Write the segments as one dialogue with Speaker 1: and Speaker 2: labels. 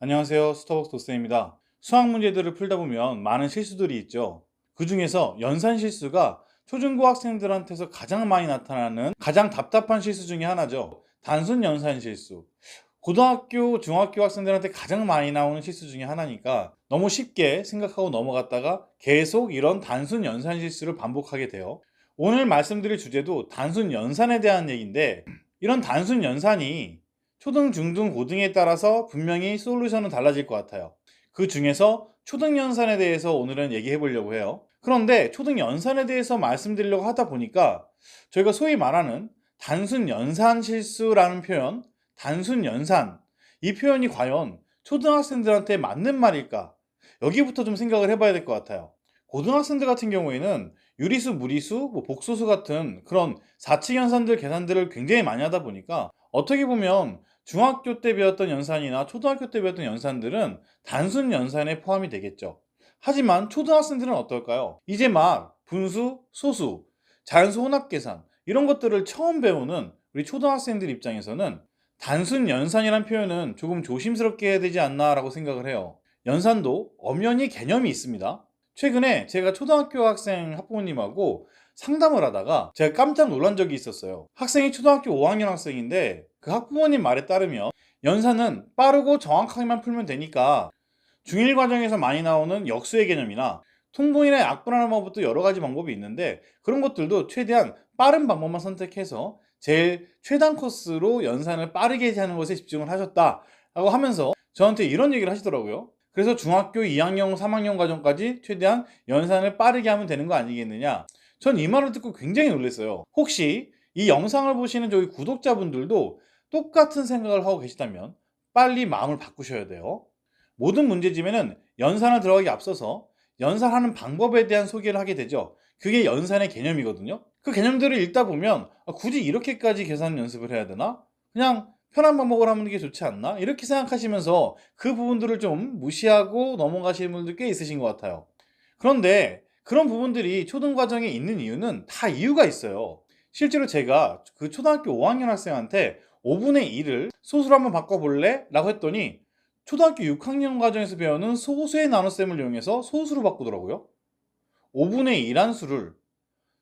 Speaker 1: 안녕하세요. 스터벅스 도쌤입니다. 수학 문제들을 풀다 보면 많은 실수들이 있죠. 그 중에서 연산 실수가 초중고 학생들한테서 가장 많이 나타나는 가장 답답한 실수 중에 하나죠. 단순 연산 실수. 고등학교, 중학교 학생들한테 가장 많이 나오는 실수 중에 하나니까 너무 쉽게 생각하고 넘어갔다가 계속 이런 단순 연산 실수를 반복하게 돼요. 오늘 말씀드릴 주제도 단순 연산에 대한 얘기인데, 이런 단순 연산이 초등, 중등, 고등에 따라서 분명히 솔루션은 달라질 것 같아요. 그 중에서 초등 연산에 대해서 오늘은 얘기해 보려고 해요. 그런데 초등 연산에 대해서 말씀드리려고 하다 보니까 저희가 소위 말하는 단순 연산 실수라는 표현, 단순 연산, 이 표현이 과연 초등학생들한테 맞는 말일까? 여기부터 좀 생각을 해봐야 될 것 같아요. 고등학생들 같은 경우에는 유리수, 무리수, 복소수 같은 그런 사칙 연산들 계산들을 굉장히 많이 하다 보니까 어떻게 보면 중학교 때 배웠던 연산이나 초등학교 때 배웠던 연산들은 단순 연산에 포함이 되겠죠. 하지만 초등학생들은 어떨까요? 이제 막 분수, 소수, 자연수 혼합 계산 이런 것들을 처음 배우는 우리 초등학생들 입장에서는 단순 연산이란 표현은 조금 조심스럽게 해야 되지 않나라고 생각을 해요. 연산도 엄연히 개념이 있습니다. 최근에 제가 초등학교 학생 학부모님하고 상담을 하다가 제가 깜짝 놀란 적이 있었어요. 학생이 초등학교 5학년 학생인데 그 학부모님 말에 따르면 연산은 빠르고 정확하게만 풀면 되니까 중1 과정에서 많이 나오는 역수의 개념이나 통분이나 약분하는 방법도 여러 가지 방법이 있는데 그런 것들도 최대한 빠른 방법만 선택해서 제일 최단 코스로 연산을 빠르게 하는 것에 집중을 하셨다라고 하면서 저한테 이런 얘기를 하시더라고요. 그래서 중학교 2학년, 3학년 과정까지 최대한 연산을 빠르게 하면 되는 거 아니겠느냐. 전 이 말을 듣고 굉장히 놀랐어요. 혹시 이 영상을 보시는 저희 구독자분들도 똑같은 생각을 하고 계시다면 빨리 마음을 바꾸셔야 돼요. 모든 문제집에는 연산을 들어가기 앞서서 연산하는 방법에 대한 소개를 하게 되죠. 그게 연산의 개념이거든요. 그 개념들을 읽다 보면 굳이 이렇게까지 계산 연습을 해야 되나? 그냥 편한 방법을 하는 게 좋지 않나? 이렇게 생각하시면서 그 부분들을 좀 무시하고 넘어가시는 분들 꽤 있으신 것 같아요. 그런데 그런 부분들이 초등 과정에 있는 이유는 다 이유가 있어요. 실제로 제가 그 초등학교 5학년 학생한테 5분의 1을 소수로 한번 바꿔볼래? 라고 했더니 초등학교 6학년 과정에서 배우는 소수의 나눗셈을 이용해서 소수로 바꾸더라고요. 5분의 1 한수를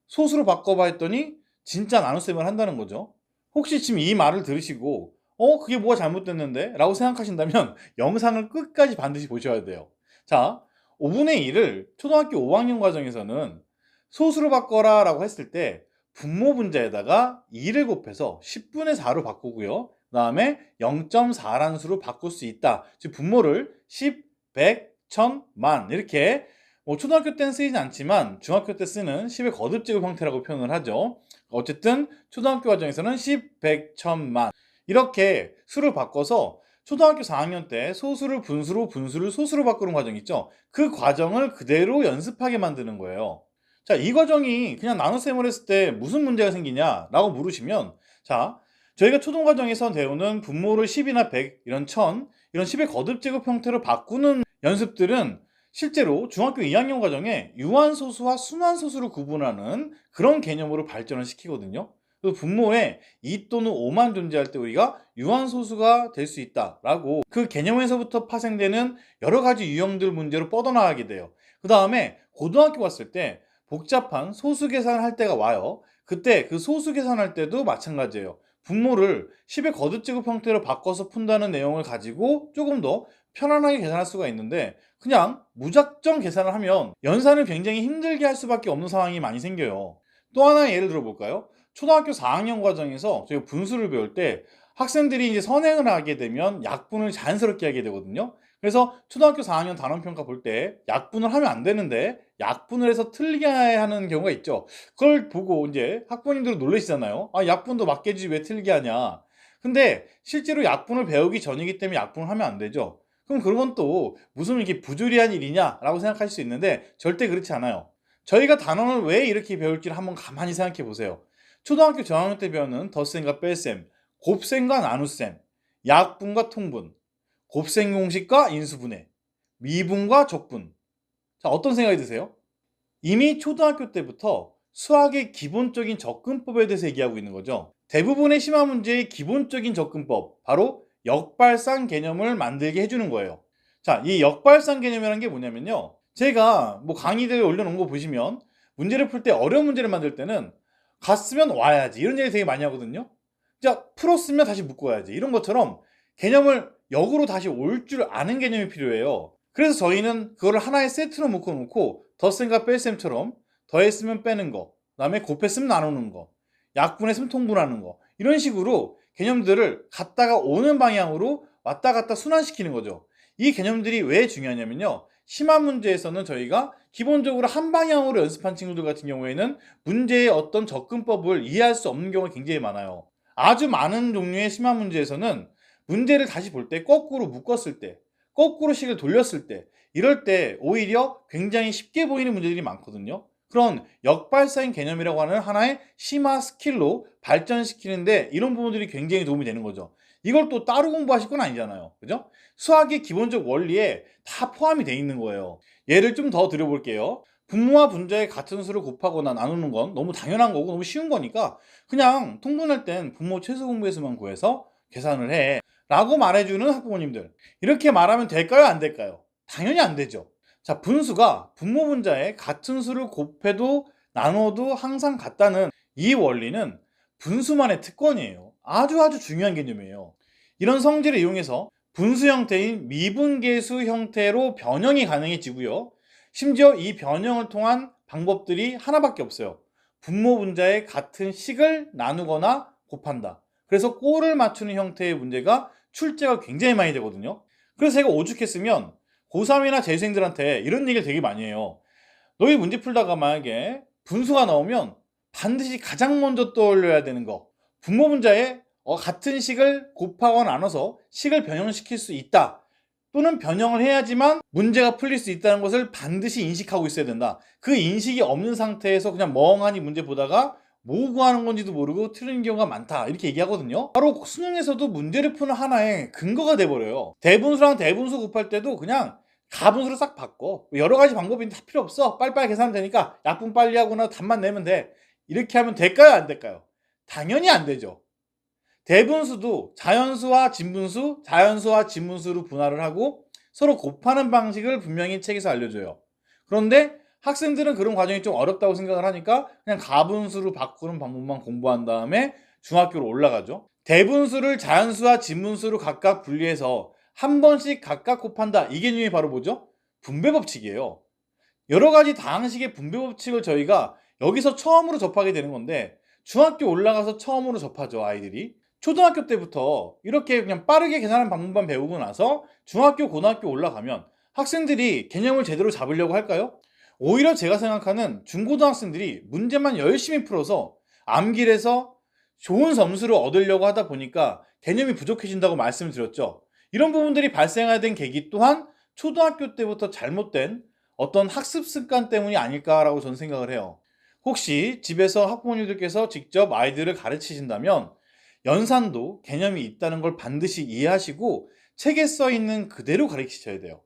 Speaker 1: 소수로 바꿔봐 했더니 진짜 나눗셈을 한다는 거죠. 혹시 지금 이 말을 들으시고 그게 뭐가 잘못됐는데? 라고 생각하신다면 영상을 끝까지 반드시 보셔야 돼요. 자, 5분의 1을 초등학교 5학년 과정에서는 소수로 바꿔라 라고 했을 때 분모 분자에다가 2를 곱해서 10분의 4로 바꾸고요. 그 다음에 0.4라는 수로 바꿀 수 있다. 즉 분모를 10, 100, 1000, 만 이렇게 초등학교 때는 쓰이진 않지만 중학교 때 쓰는 10의 거듭제곱 형태라고 표현을 하죠. 어쨌든 초등학교 과정에서는 10, 100, 1000만 이렇게 수를 바꿔서 초등학교 4학년 때 소수를 분수로 분수를 소수로 바꾸는 과정 있죠. 그 과정을 그대로 연습하게 만드는 거예요. 자, 이 과정이 그냥 나눗셈을 했을 때 무슨 문제가 생기냐라고 물으시면 자, 저희가 초등 과정에서 배우는 분모를 10이나 100, 이런 1000, 이런 10의 거듭제곱 형태로 바꾸는 연습들은 실제로 중학교 2학년 과정에 유한소수와 순환소수를 구분하는 그런 개념으로 발전을 시키거든요. 그래서 분모에 2 또는 5만 존재할 때 우리가 유한소수가 될 수 있다라고 그 개념에서부터 파생되는 여러 가지 유형들 문제로 뻗어나가게 돼요. 그 다음에 고등학교 갔을 때 복잡한 소수 계산할 때가 와요. 그때 그 소수 계산할 때도 마찬가지예요. 분모를 10의 거듭제곱 형태로 바꿔서 푼다는 내용을 가지고 조금 더 편안하게 계산할 수가 있는데 그냥 무작정 계산을 하면 연산을 굉장히 힘들게 할 수밖에 없는 상황이 많이 생겨요. 또 하나의 예를 들어볼까요? 초등학교 4학년 과정에서 저희가 분수를 배울 때 학생들이 이제 선행을 하게 되면 약분을 자연스럽게 하게 되거든요. 그래서 초등학교 4학년 단원평가 볼 때 약분을 하면 안 되는데 약분을 해서 틀리게 하는 경우가 있죠. 그걸 보고 이제 학부모님들은 놀라시잖아요. 아, 약분도 맞게 해주지 왜 틀리게 하냐. 근데 실제로 약분을 배우기 전이기 때문에 약분을 하면 안 되죠. 그럼 그건 또 무슨 이렇게 부조리한 일이냐라고 생각하실 수 있는데 절대 그렇지 않아요. 저희가 단원을 왜 이렇게 배울지를 한번 가만히 생각해 보세요. 초등학교 저학년 때 배우는 덧셈과 뺄셈, 곱셈과 나눗셈, 약분과 통분, 곱셈 공식과 인수분해, 미분과 적분. 자, 어떤 생각이 드세요? 이미 초등학교 때부터 수학의 기본적인 접근법에 대해서 얘기하고 있는 거죠. 대부분의 심화 문제의 기본적인 접근법, 바로 역발상 개념을 만들게 해주는 거예요. 자, 이 역발상 개념이라는 게 뭐냐면요. 제가 뭐 강의들 올려놓은 거 보시면 문제를 풀 때 어려운 문제를 만들 때는 갔으면 와야지 이런 얘기 되게 많이 하거든요. 자, 풀었으면 다시 묶어야지 이런 것처럼 개념을 역으로 다시 올 줄 아는 개념이 필요해요. 그래서 저희는 그거를 하나의 세트로 묶어놓고 덧셈과 뺄셈처럼 더했으면 빼는 거, 그다음에 곱했으면 나누는 거, 약분했으면 통분하는 거 이런 식으로 개념들을 갔다가 오는 방향으로 왔다 갔다 순환시키는 거죠. 이 개념들이 왜 중요하냐면요. 심화 문제에서는 저희가 기본적으로 한 방향으로 연습한 친구들 같은 경우에는 문제의 어떤 접근법을 이해할 수 없는 경우가 굉장히 많아요. 아주 많은 종류의 심화 문제에서는 문제를 다시 볼 때 거꾸로 묶었을 때, 거꾸로 식을 돌렸을 때, 이럴 때 오히려 굉장히 쉽게 보이는 문제들이 많거든요. 그런 역발상 개념이라고 하는 하나의 심화 스킬로 발전시키는데 이런 부분들이 굉장히 도움이 되는 거죠. 이걸 또 따로 공부하실 건 아니잖아요. 그죠? 수학의 기본적 원리에 다 포함이 되어 있는 거예요. 예를 좀 더 드려볼게요. 분모와 분자의 같은 수를 곱하거나 나누는 건 너무 당연한 거고 너무 쉬운 거니까 그냥 통분할 땐 분모 최소 공배수만 구해서 계산을 해 라고 말해주는 학부모님들, 이렇게 말하면 될까요 안 될까요? 당연히 안 되죠. 자, 분수가 분모 분자의 같은 수를 곱해도 나눠도 항상 같다는 이 원리는 분수만의 특권이에요. 아주 중요한 개념이에요. 이런 성질을 이용해서 분수 형태인 미분계수 형태로 변형이 가능해지고요. 심지어 이 변형을 통한 방법들이 하나밖에 없어요. 분모 분자의 같은 식을 나누거나 곱한다. 그래서 꼴을 맞추는 형태의 문제가 출제가 굉장히 많이 되거든요. 그래서 제가 오죽했으면 고3이나 재수생들한테 이런 얘기를 되게 많이 해요. 너희 문제 풀다가 만약에 분수가 나오면 반드시 가장 먼저 떠올려야 되는 거, 분모 분자의 같은 식을 곱하거나 나눠서 식을 변형시킬 수 있다, 또는 변형을 해야지만 문제가 풀릴 수 있다는 것을 반드시 인식하고 있어야 된다. 그 인식이 없는 상태에서 그냥 멍하니 문제 보다가 뭐 구하는 건지도 모르고 틀린 경우가 많다, 이렇게 얘기하거든요. 바로 수능에서도 문제를 푸는 하나의 근거가 돼버려요. 대분수랑 대분수 곱할 때도 그냥 가분수로 싹 바꿔. 여러 가지 방법이 다 필요 없어. 빨리빨리 계산하면 되니까 약분 빨리 하거나 답만 내면 돼. 이렇게 하면 될까요 안 될까요? 당연히 안 되죠. 대분수도 자연수와 진분수, 자연수와 진분수로 분할을 하고 서로 곱하는 방식을 분명히 책에서 알려줘요. 그런데 학생들은 그런 과정이 좀 어렵다고 생각을 하니까 그냥 가분수로 바꾸는 방법만 공부한 다음에 중학교로 올라가죠. 대분수를 자연수와 진분수로 각각 분리해서 한 번씩 각각 곱한다. 이 개념이 바로 뭐죠? 분배 법칙이에요. 여러 가지 다항식의 분배 법칙을 저희가 여기서 처음으로 접하게 되는 건데 중학교 올라가서 처음으로 접하죠, 아이들이. 초등학교 때부터 이렇게 그냥 빠르게 계산하는 방법만 배우고 나서 중학교, 고등학교 올라가면 학생들이 개념을 제대로 잡으려고 할까요? 오히려 제가 생각하는 중고등학생들이 문제만 열심히 풀어서 암기해서 좋은 점수를 얻으려고 하다 보니까 개념이 부족해진다고 말씀을 드렸죠. 이런 부분들이 발생하게 된 계기 또한 초등학교 때부터 잘못된 어떤 학습 습관 때문이 아닐까라고 저는 생각을 해요. 혹시 집에서 학부모님들께서 직접 아이들을 가르치신다면 연산도 개념이 있다는 걸 반드시 이해하시고 책에 써 있는 그대로 가르치셔야 돼요.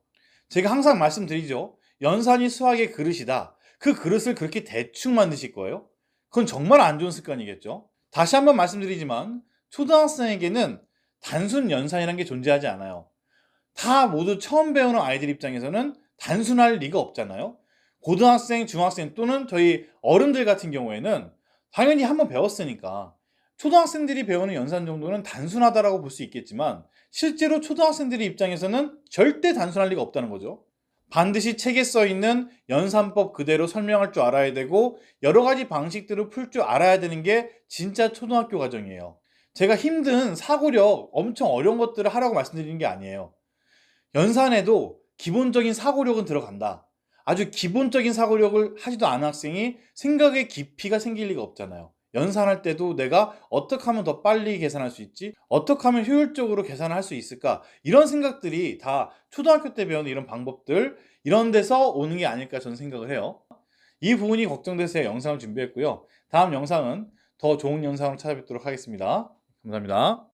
Speaker 1: 제가 항상 말씀드리죠. 연산이 수학의 그릇이다. 그 그릇을 그렇게 대충 만드실 거예요? 그건 정말 안 좋은 습관이겠죠. 다시 한번 말씀드리지만 초등학생에게는 단순 연산이라는 게 존재하지 않아요. 다 모두 처음 배우는 아이들 입장에서는 단순할 리가 없잖아요. 고등학생, 중학생 또는 저희 어른들 같은 경우에는 당연히 한번 배웠으니까 초등학생들이 배우는 연산 정도는 단순하다라고 볼 수 있겠지만 실제로 초등학생들의 입장에서는 절대 단순할 리가 없다는 거죠. 반드시 책에 써 있는 연산법 그대로 설명할 줄 알아야 되고 여러 가지 방식들을 풀 줄 알아야 되는 게 진짜 초등학교 과정이에요. 제가 힘든 사고력, 엄청 어려운 것들을 하라고 말씀드리는 게 아니에요. 연산에도 기본적인 사고력은 들어간다. 아주 기본적인 사고력을 하지도 않은 학생이 생각의 깊이가 생길 리가 없잖아요. 연산할 때도 내가 어떻게 하면 더 빨리 계산할 수 있지? 어떻게 하면 효율적으로 계산을 할 수 있을까? 이런 생각들이 다 초등학교 때 배우는 이런 방법들, 이런 데서 오는 게 아닐까 저는 생각을 해요. 이 부분이 걱정돼서 영상을 준비했고요. 다음 영상은 더 좋은 영상으로 찾아뵙도록 하겠습니다. 감사합니다.